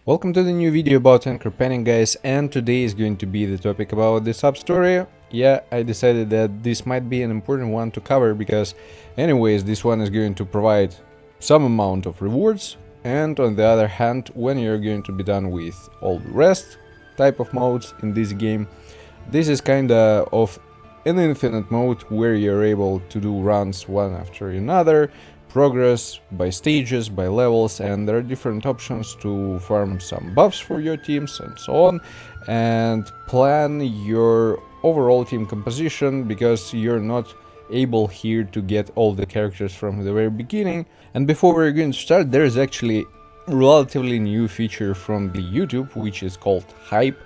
Welcome to the new video about anchor panning, guys, and today is going to be the topic about the sub story. Yeah, I decided that this might be an important one to cover because anyways this one is going to provide some amount of rewards, and on the other hand, when you're going to be done with all the rest type of modes in this game, this is kinda of an infinite mode where you're able to do runs one after another, progress by stages, by levels, and there are different options to farm some buffs for your teams and so on, and plan your overall team composition because you're not able here to get all the characters from the very beginning. And before we're going to start, there is actually relatively new feature from the YouTube, which is called hype.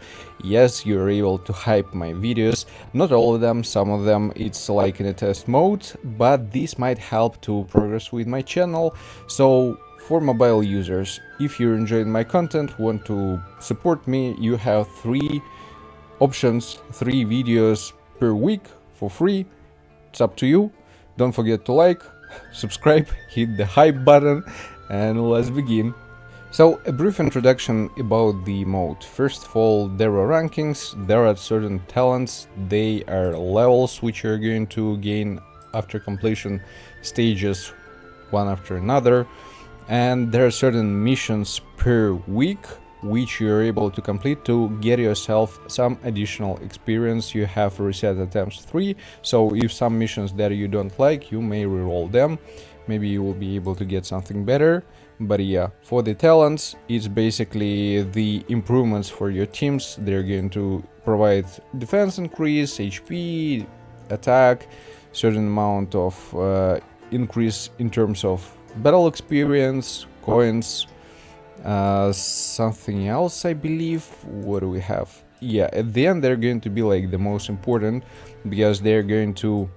Yes, you're able to hype my videos, not all of them, some of them it's like in a test mode, but this might help to progress with my channel. So for mobile users, if you're enjoying my content, want to support me, you have 3 options, 3 videos per week for free. It's up to you. Don't forget to like, subscribe, hit the hype button, and let's begin. So, a brief introduction about the mode. First of all, there are rankings, there are certain talents, they are levels which you're going to gain after completion stages one after another, and there are certain missions per week which you're able to complete to get yourself some additional experience. You have reset attempts 3, so if some missions that you don't like, you may reroll them. Maybe you will be able to get something better. But yeah, for the talents, it's basically the improvements for your teams. They're going to provide defense increase, HP, attack, certain amount of increase in terms of battle experience, coins, something else I believe. What do we have? Yeah, at the end they're going to be like the most important because they're going to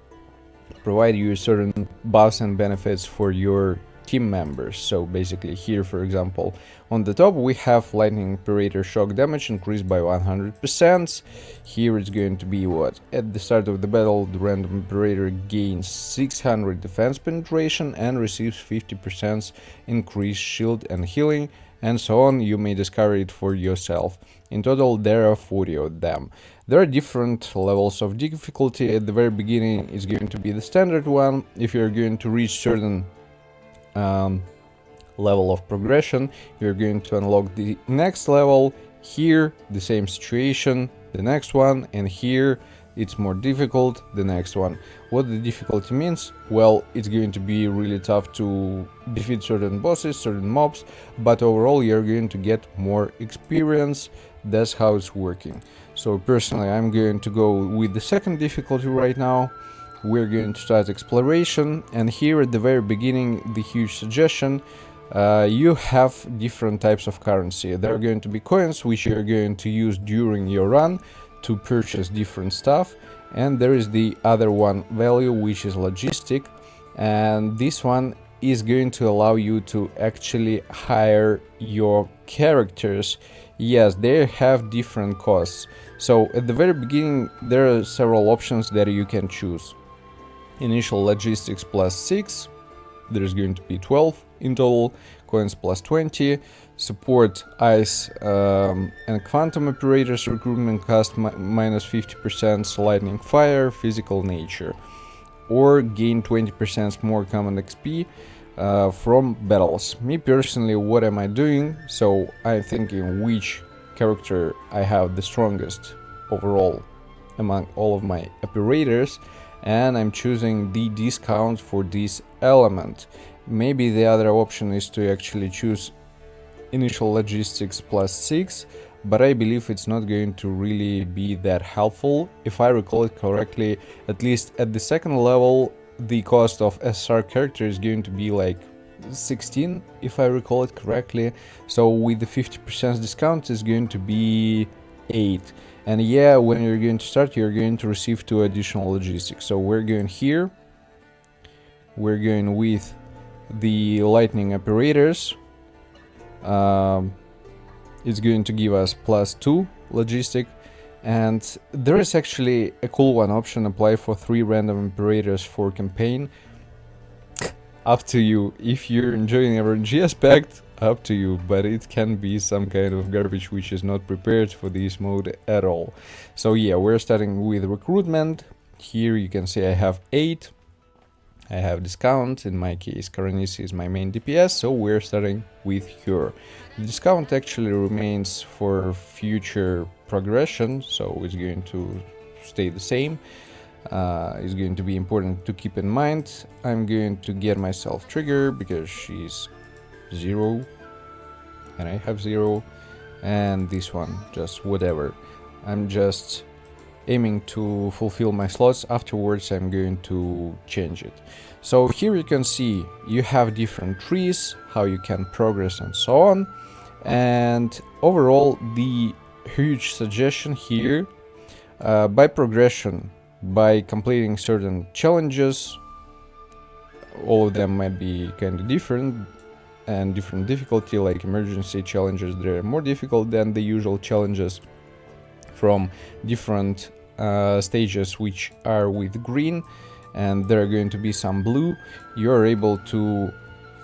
provide you certain buffs and benefits for your team members. So basically here, for example, on the top we have lightning operator shock damage increased by 100%. Here it's going to be what? At the start of the battle, the random operator gains 600 defense penetration and receives 50% increased shield and healing, and so on. You may discover it for yourself. In total there are 40 of them. There are different levels of difficulty. At the very beginning it's going to be the standard one. If you're going to reach certain level of progression, you're going to unlock the next level. Here the same situation, the next one, and here it's more difficult, the next one. What the difficulty means? Well, it's going to be really tough to defeat certain bosses, certain mobs, but overall you're going to get more experience. That's how it's working. So personally I'm going to go with the second difficulty right now. We're going to start exploration, and here at the very beginning the huge suggestion, you have different types of currency. There are going to be coins which you're going to use during your run to purchase different stuff, and there is the other one value which is logistic, and this one is going to allow you to actually hire your characters. Yes, they have different costs. So at the very beginning there are several options that you can choose. Initial logistics plus 6, there's going to be 12 in total, coins plus 20, support ice and quantum operators, recruitment cost minus 50%, lightning fire, physical nature, or gain 20% more common XP from battles. Me personally, what am I doing? So I'm thinking which character I have the strongest overall among all of my operators, and I'm choosing the discount for this element. Maybe the other option is to actually choose initial logistics plus 6, but I believe it's not going to really be that helpful. If I recall it correctly, at least at the second level the cost of SR character is going to be like 16, if I recall it correctly. So with the 50% discount it's going to be 8. And yeah, when you're going to start, you're going to receive 2 additional logistics. So we're going here, we're going with the lightning operators. It's going to give us plus 2 logistic, and there is actually a cool one option: apply for 3 random operators for campaign. Up to you. If you're enjoying the RNG aspect, up to you, but it can be some kind of garbage which is not prepared for this mode at all. So yeah, we're starting with recruitment. Here you can see I have 8. I have discount. In my case, Karanis is my main DPS, so we're starting with her. The discount actually remains for future progression, so it's going to stay the same. It's going to be important to keep in mind. I'm going to get myself trigger because she's 0 and I have 0, and this one just whatever. I'm just aiming to fulfill my slots. Afterwards I'm going to change it. So here you can see you have different trees, how you can progress and so on. And overall, the huge suggestion here, by progression, by completing certain challenges, all of them might be kind of different and different difficulty, like emergency challenges, they're more difficult than the usual challenges from different stages which are with green, and there are going to be some blue. You're able to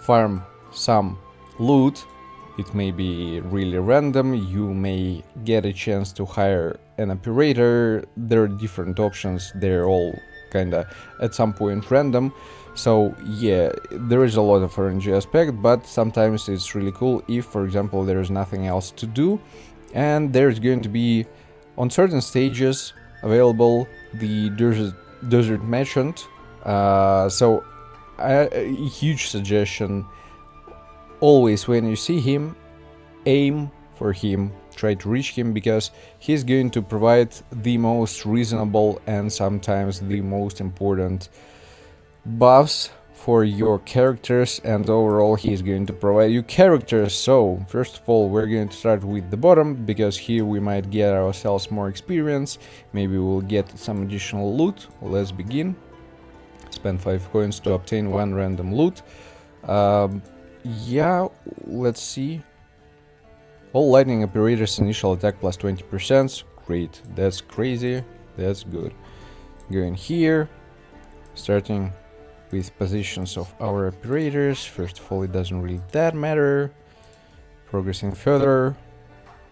farm some loot. It may be really random, you may get a chance to hire an operator. There are different options, they're all kinda at some point random. So yeah, there is a lot of RNG aspect, but sometimes it's really cool if, for example, there is nothing else to do, and there's going to be on certain stages available the desert merchant. So a huge suggestion, always when you see him, aim for him, try to reach him, because he's going to provide the most reasonable and sometimes the most important buffs for your characters, and overall he's going to provide you characters. So first of all, we're going to start with the bottom, because here we might get ourselves more experience, maybe we'll get some additional loot. Let's begin. Spend 5 coins to obtain 1 random loot. Yeah, let's see. All lightning operators initial attack plus 20%. Great, that's crazy, that's good. Going here, starting with positions of our operators. First of all, it doesn't really that matter. Progressing further.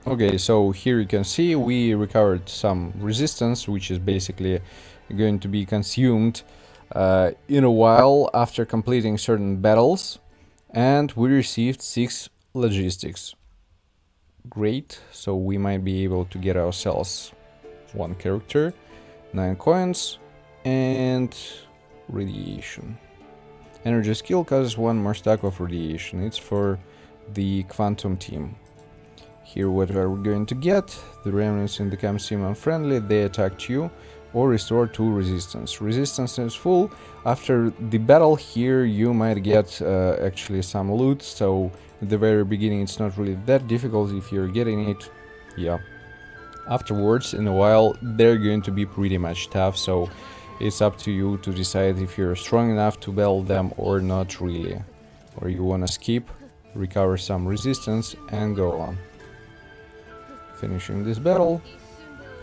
Okay, so here you can see we recovered some resistance, which is basically going to be consumed in a while after completing certain battles, and we received 6 logistics. Great, so we might be able to get ourselves 1 character, 9 coins, and radiation. Energy skill causes 1 more stack of radiation. It's for the quantum team. Here what are we going to get? The remnants in the camp seem unfriendly, they attacked you, or restore 2 resistance. Resistance is full. After the battle here you might get actually some loot, so at the very beginning it's not really that difficult if you're getting it. Yeah. Afterwards, in a while, they're going to be pretty much tough, so it's up to you to decide if you're strong enough to battle them or not really. Or you wanna skip, recover some resistance, and go on. Finishing this battle.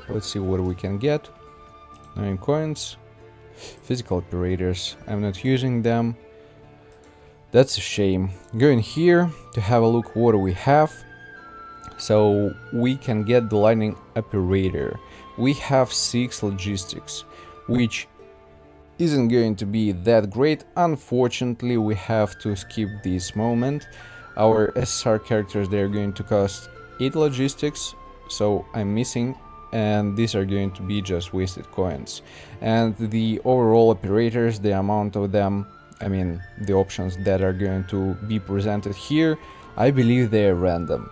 Let's see what we can get. 9 coins. Physical operators. I'm not using them. That's a shame. Going here to have a look what we have. So we can get the lightning operator. We have 6 logistics, which isn't going to be that great. Unfortunately, we have to skip this moment. Our SR characters, they're going to cost 8 logistics, so I'm missing, and these are going to be just wasted coins. And the overall operators, the amount of them, I mean the options that are going to be presented here, I believe they are random.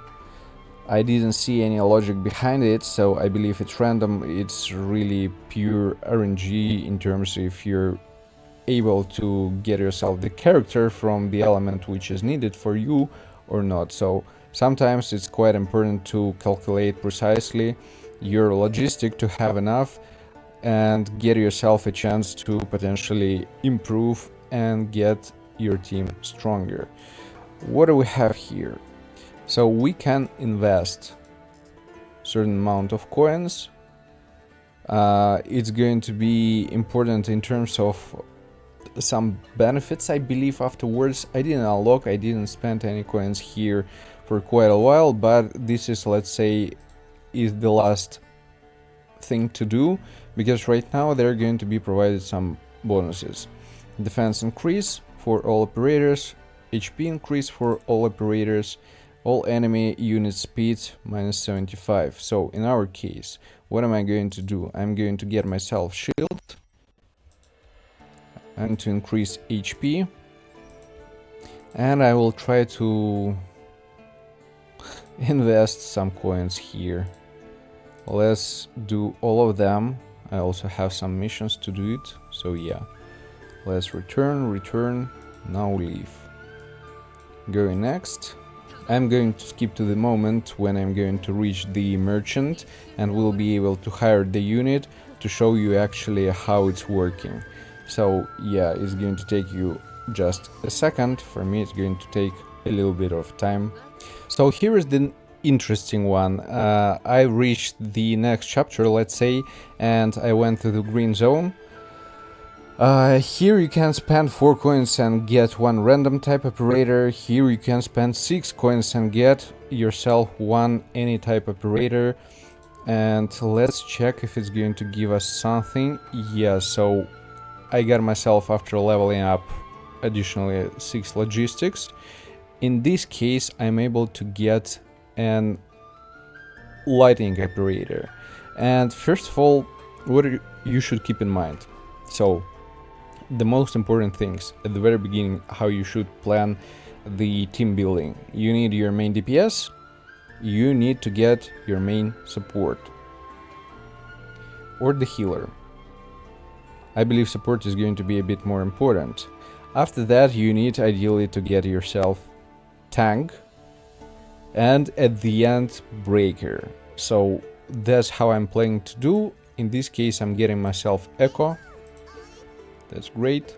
I didn't see any logic behind it, so I believe it's random. It's really pure RNG in terms of if you're able to get yourself the character from the element which is needed for you or not. So sometimes it's quite important to calculate precisely your logistic to have enough and get yourself a chance to potentially improve and get your team stronger. What do we have here? So we can invest certain amount of coins. It's going to be important in terms of some benefits, I believe, afterwards. I didn't unlock, I didn't spend any coins here for quite a while, but this is, let's say, is the last thing to do, because right now they're going to be provided some bonuses. Defense increase for all operators, HP increase for all operators, all enemy unit speed minus 75. So in our case, what am I going to do? I'm going to get myself shield and to increase HP, and I will try to invest some coins here. Let's do all of them. I also have some missions to do it, so yeah. Let's return, now leave. Going next. I'm going to skip to the moment when I'm going to reach the merchant and we'll be able to hire the unit to show you actually how it's working. So yeah, it's going to take you just a second. For me, it's going to take a little bit of time. So here is the interesting one. I reached the next chapter, let's say, and I went to the green zone. Here you can spend 4 coins and get 1 random type operator. Here you can spend 6 coins and get yourself 1 any type operator. And let's check if it's going to give us something. Yeah, so I got myself, after leveling up, additionally 6 logistics. In this case, I'm able to get an lighting operator. And first of all, what you should keep in mind. So the most important things at the very beginning, how you should plan the team building. You need your main DPS, you need to get your main support or the healer. I believe support is going to be a bit more important. After that, you need ideally to get yourself tank and at the end breaker. So that's how I'm planning to do. In this case, I'm getting myself echo. That's great.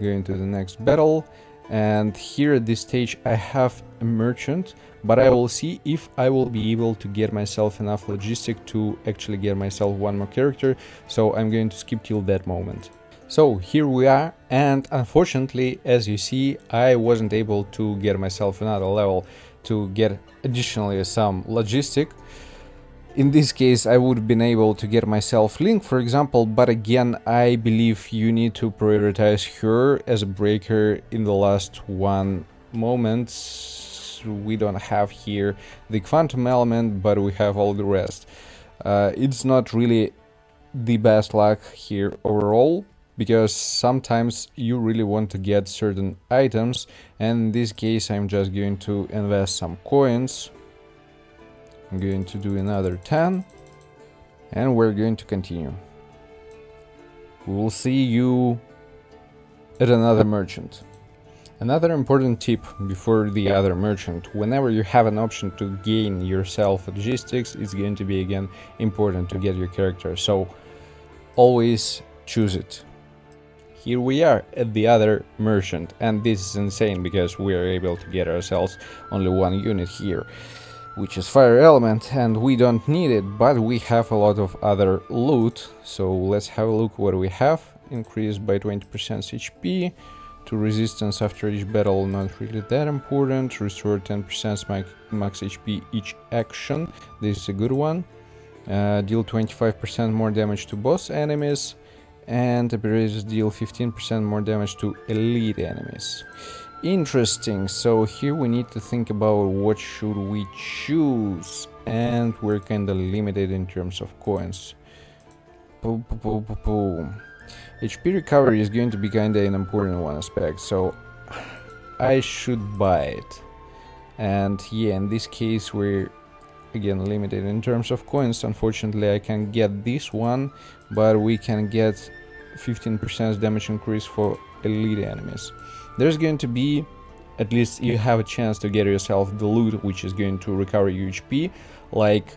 Going to the next battle, and here at this stage I have a merchant, but I will see if I will be able to get myself enough logistic to actually get myself 1 more character, so I'm going to skip till that moment. So here we are, and unfortunately, as you see, I wasn't able to get myself another level to get additionally some logistic. In this case, I would have been able to get myself Link, for example, but again, I believe you need to prioritize her as a breaker in the last 1 moment. We don't have here the quantum element, but we have all the rest. It's not really the best luck here overall, because sometimes you really want to get certain items, and in this case, I'm just going to invest some coins. I'm going to do another 10 and we're going to continue. We'll see you at another merchant. Another important tip before the other merchant: whenever you have an option to gain yourself logistics, it's going to be again important to get your character, so always choose it. Here we are at the other merchant, and this is insane because we are able to get ourselves only 1 unit here, which is fire element, and we don't need it, but we have a lot of other loot. So let's have a look what we have. Increased by 20% HP to resistance after each battle, not really that important. Restore 10% max HP each action, this is a good one. Deal 25% more damage to boss enemies, and operators deal 15% more damage to elite enemies. Interesting. So here we need to think about what should we choose, and we're kind of limited in terms of coins. HP recovery is going to be kind of an important one aspect, so I should buy it. And yeah, in this case we're again limited in terms of coins. Unfortunately, I can get this one, but we can get 15% damage increase for elite enemies. There's going to be, at least you have a chance to get yourself the loot which is going to recover your HP, like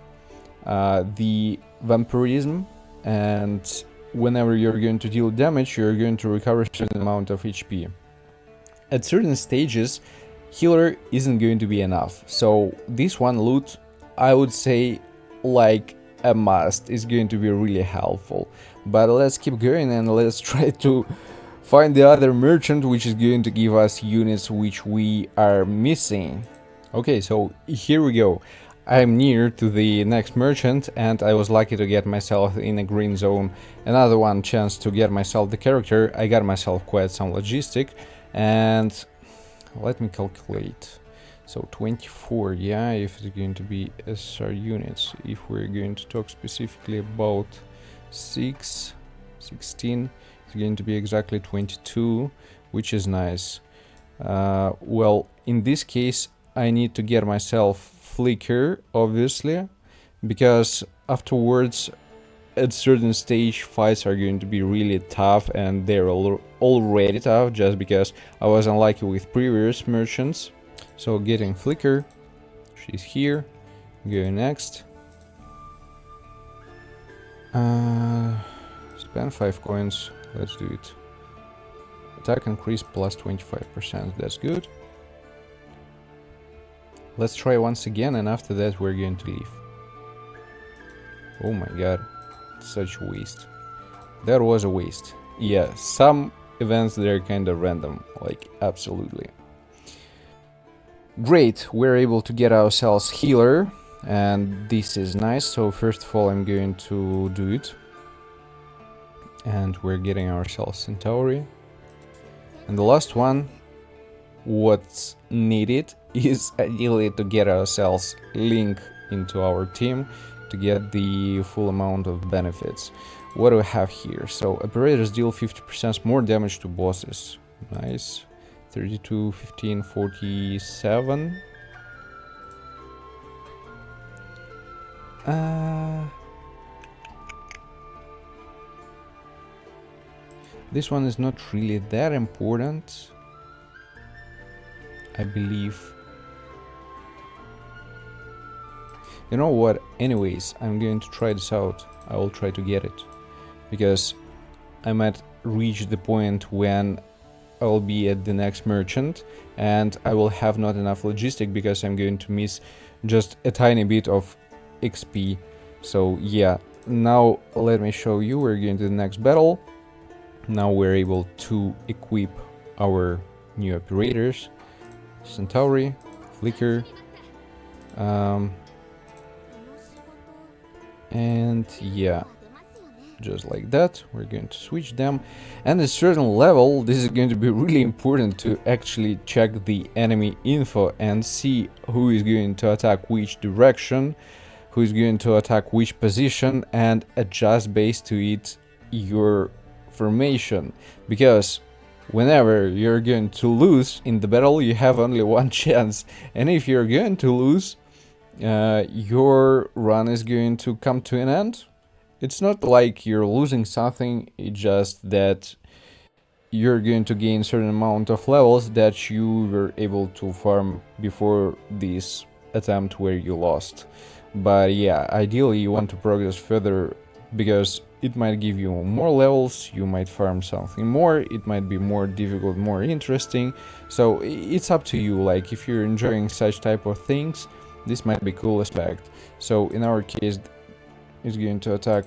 the vampirism, and whenever you're going to deal damage, you're going to recover a certain amount of HP. At certain stages, healer isn't going to be enough, so this one loot, I would say, like a must, is going to be really helpful. But let's keep going and let's try to find the other merchant which is going to give us units which we are missing. Okay, so here we go. I'm near to the next merchant and I was lucky to get myself in a green zone. Another one chance to get myself the character. I got myself quite some logistic, and let me calculate. So 24, yeah, if it's going to be SR units. If we're going to talk specifically about 16, it's going to be exactly 22, which is nice. Well, in this case, I need to get myself flicker, obviously, because afterwards, at certain stage, fights are going to be really tough, and they're already tough just because I was unlucky with previous merchants. So getting flicker, she's here, going next. Spend 5 coins, let's do it. Attack increase plus 25%, that's good. Let's try once again, and after that we're going to leave. Oh my god, such a waste. That was a waste. Yeah, some events they're kind of random, like absolutely. Great, we're able to get ourselves healer, and this is nice. So first of all I'm going to do it. And we're getting ourselves Centauri. And the last one, what's needed is ideally to get ourselves Link into our team to get the full amount of benefits. What do we have here? So operators deal 50% more damage to bosses. Nice. 32, 15, 47. This one is not really that important, I believe. You know what? Anyways, I'm going to try this out. I will try to get it, because I might reach the point when I'll be at the next merchant and I will have not enough logistic because I'm going to miss just a tiny bit of XP. So yeah, now let me show you. We're going to the next battle. Now we're able to equip our new operators. Centauri, Flicker, and yeah, just like that, we're going to switch them. And at a certain level, this is going to be really important to actually check the enemy info and see who is going to attack which direction, who is going to attack which position, and adjust based to it your formation. Because whenever you're going to lose in the battle, you have only one chance, and if you're going to lose, your run is going to come to an end. It's not like you're losing something, it's just that you're going to gain a certain amount of levels that you were able to farm before this attempt where you lost. But yeah, ideally you want to progress further, because it might give you more levels, you might farm something more, it might be more difficult, more interesting. So it's up to you, like if you're enjoying such type of things, this might be cool aspect. So in our case, is going to attack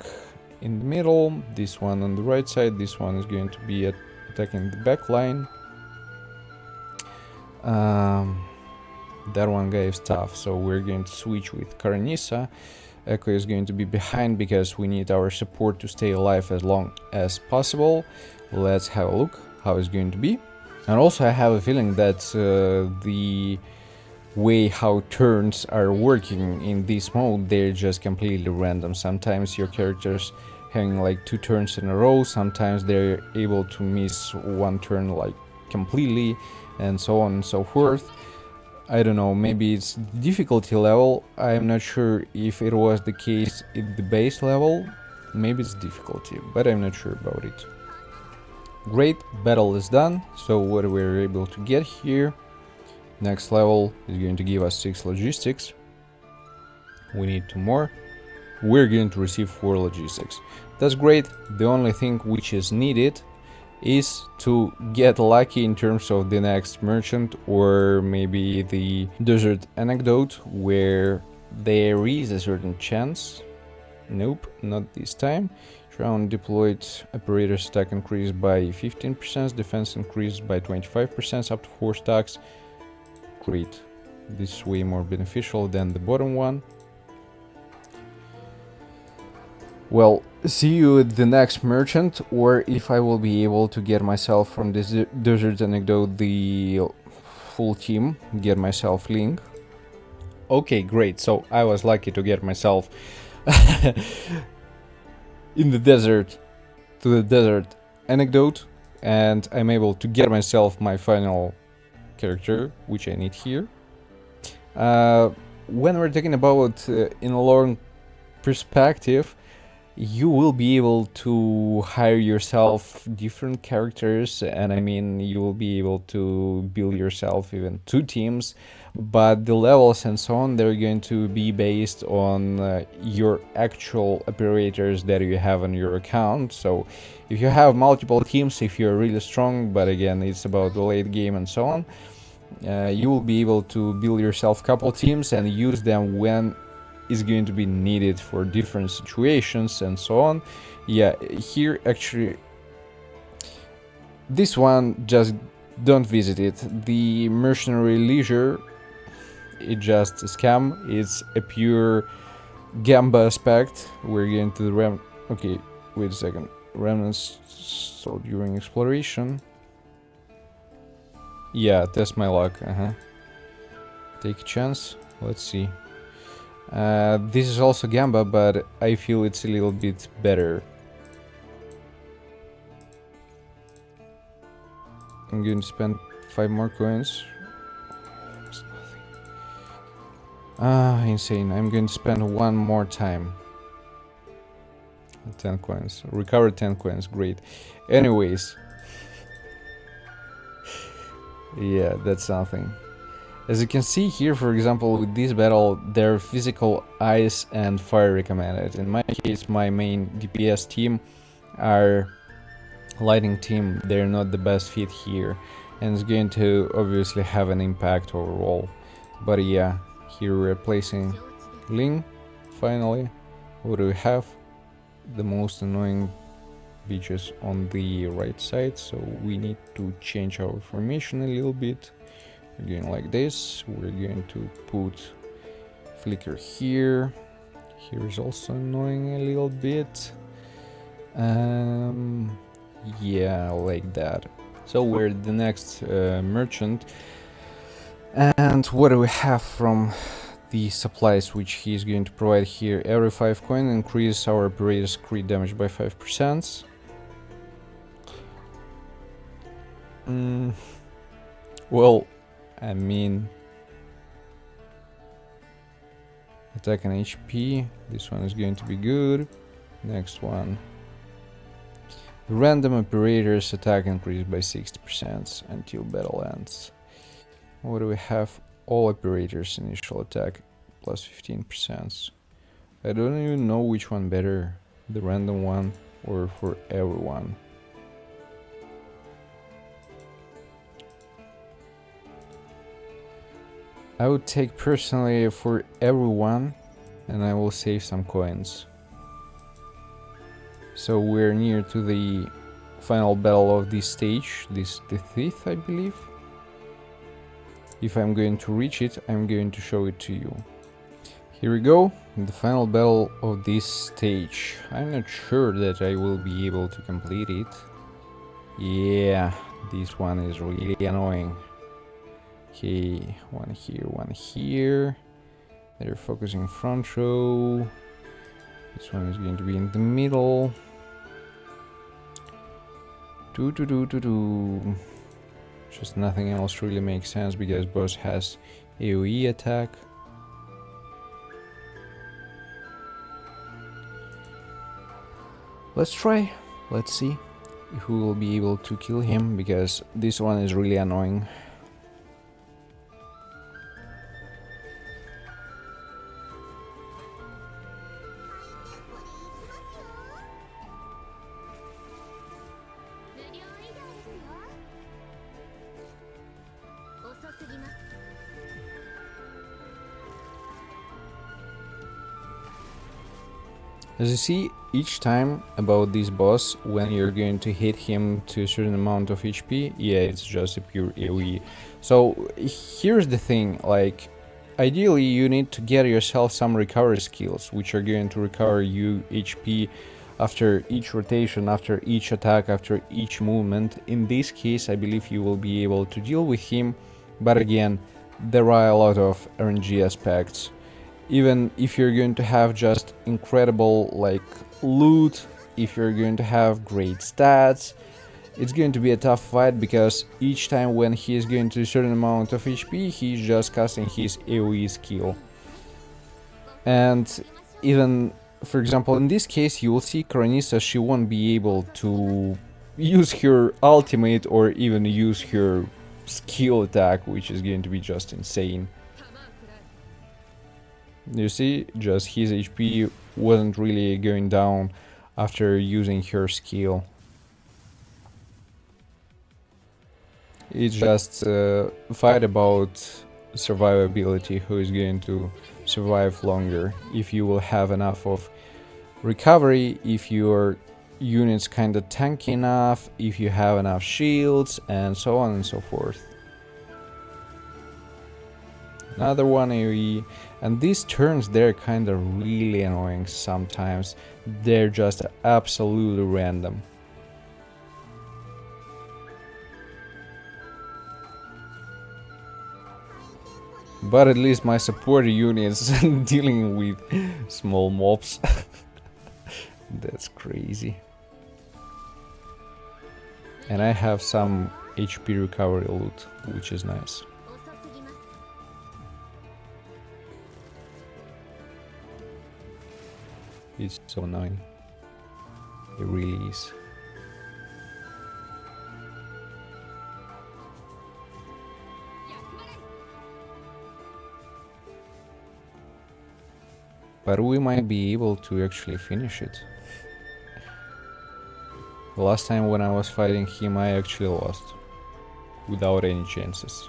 in the middle, this one on the right side, this one is going to be attacking the back line. That one guy is tough, so we're going to switch with Karanisa. Echo is going to be behind because we need our support to stay alive as long as possible. Let's have a look how it's going to be. And also I have a feeling that the way how turns are working in this mode, they're just completely random. Sometimes your characters having like 2 turns in a row, sometimes they're able to miss 1 turn like completely, and so on and so forth. I don't know, maybe it's difficulty level. I'm not sure if it was the case at the base level. Maybe it's difficulty, but I'm not sure about it. Great, battle is done. So what we're able to get here, next level is going to give us 6 logistics. We need 2 more. We're going to receive 4 logistics. That's great. The only thing which is needed is to get lucky in terms of the next merchant, or maybe the desert anecdote where there is a certain chance. Nope, not this time. Drone deployed operators stack increased by 15%, defense increased by 25%, up to 4 stacks. Great. This is way more beneficial than the bottom one. Well, see you at the next merchant, or if I will be able to get myself from this desert anecdote the full team, get myself Link. Okay, great. So I was lucky to get myself in the desert to the desert anecdote, and I'm able to get myself my final character, which I need here. When we're talking about in a long perspective, you will be able to hire yourself different characters, and I mean you will be able to build yourself even 2 teams, but the levels and so on, they're going to be based on your actual operators that you have on your account. So if you have multiple teams, if you're really strong, but again it's about the late game and so on, you will be able to build yourself a couple teams and use them when is going to be needed for different situations and so on. Yeah, here actually this one, just don't visit it. The mercenary leisure, it's just a scam. It's a pure gamba aspect. We're going to the okay, wait a second. Remnants stored during exploration. Yeah, test my luck. Take a chance. Let's see. This is also Gamba, but I feel it's a little bit better. I'm going to spend 5 more coins. Insane. I'm going to spend 1 more time. 10 coins. Recover 10 coins. Great. Anyways. Yeah, that's something. As you can see here, for example, with this battle, they're physical, ice, and fire recommended. In my case, my main DPS team are lightning team. They're not the best fit here, and it's going to obviously have an impact overall. But yeah, here we're placing Ling. Finally, what do we have? The most annoying beaches on the right side, so we need to change our formation a little bit. We're going like this. We're going to put flicker here. Here is also annoying a little bit. Yeah, like that. So we're the next merchant. And what do we have from the supplies which he's going to provide here? Every 5 coin increase our operator's crit damage by 5%. Well, I mean, attack and HP, this one is going to be good. Next one, random operators attack increased by 60% until battle ends. What do we have? All operators initial attack plus 15%. I don't even know which one better, the random one or for everyone. I would take personally for everyone, and I will save some coins. So we're near to the final battle of this stage. This is the 5th, I believe. If I'm going to reach it, I'm going to show it to you. Here we go, the final battle of this stage. I'm not sure that I will be able to complete it. Yeah, this one is really annoying. Okay, one here, one here. They're focusing front row. This one is going to be in the middle. Just nothing else really makes sense because boss has AoE attack. Let's try. Let's see if we will be able to kill him, because this one is really annoying. As you see, each time about this boss, when you're going to hit him to a certain amount of HP, yeah, it's just a pure AoE. So here's the thing, like, ideally you need to get yourself some recovery skills, which are going to recover you HP after each rotation, after each attack, after each movement. In this case, I believe you will be able to deal with him, but again, there are a lot of RNG aspects. Even if you're going to have just incredible like loot, if you're going to have great stats, it's going to be a tough fight, because each time when he is going to a certain amount of HP, he's just casting his AoE skill. And even, for example, in this case, you will see Karanissa, she won't be able to use her ultimate or even use her skill attack, which is going to be just insane. You see, just his HP wasn't really going down after using her skill. It's just a fight about survivability, who is going to survive longer. If you will have enough of recovery, if your unit's kinda tanky enough, if you have enough shields, and so on and so forth. Another one AoE, and these turns, they're kinda really annoying sometimes. They're just absolutely random. But at least my support units dealing with small mobs. That's crazy. And I have some HP recovery loot, which is nice. It's so annoying. It really is. But we might be able to actually finish it. The last time when I was fighting him, I actually lost. Without any chances.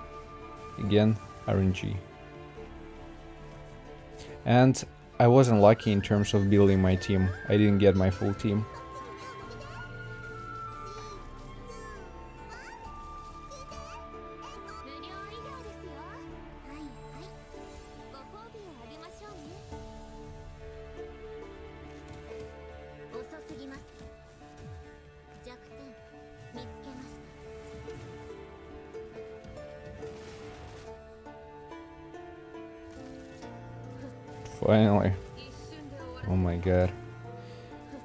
Again, RNG. And I wasn't lucky in terms of building my team. I didn't get my full team. Finally. Oh my god.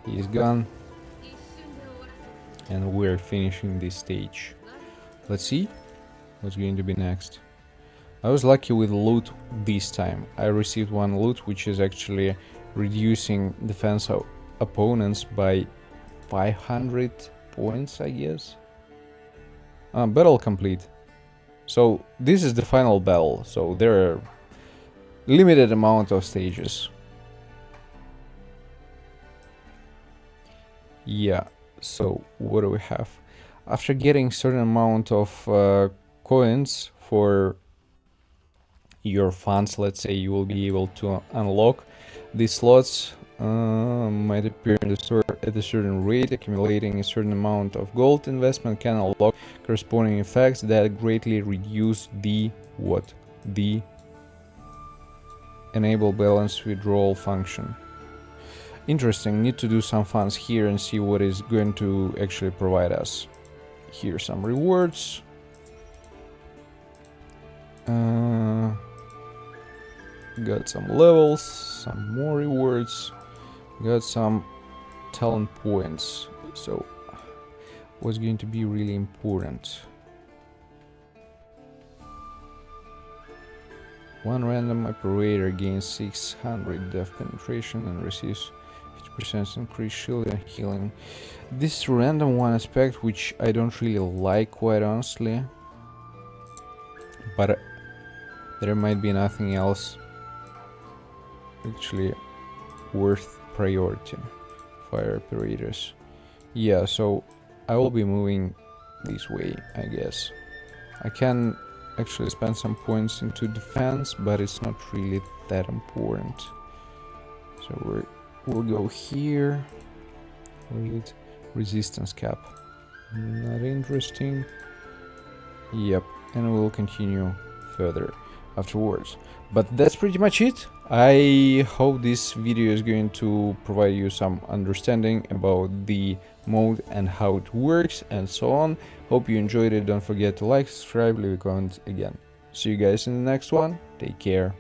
He's gone. And we're finishing this stage. Let's see what's going to be next. I was lucky with loot this time. I received one loot which is actually reducing defense of opponents by 500 points, I guess. Battle complete. So this is the final battle, so there are limited amount of stages. Yeah, so what do we have? After getting certain amount of coins for your funds, let's say, you will be able to unlock these slots. Might appear in the store at a certain rate. Accumulating a certain amount of gold investment can unlock corresponding effects that greatly reduce the the enable balance withdrawal function. Interesting. Need to do some funds here and see what is going to actually provide us. Here some rewards. Got some levels, some more rewards, got some talent points. So what's going to be really important? One random operator gains 600 death penetration and receives 50% increased shield and healing. This random one aspect, which I don't really like, quite honestly, but there might be nothing else actually worth priority. Fire operators. Yeah, so I will be moving this way, I guess. I can actually spend some points into defense, but it's not really that important. So we're We'll go here. Read resistance cap. Not interesting. Yep, and we'll continue further afterwards. But that's pretty much it. I hope this video is going to provide you some understanding about the mode and how it works and so on. Hope you enjoyed it. Don't forget to like, subscribe, leave a comment again. See you guys in the next one. Take care.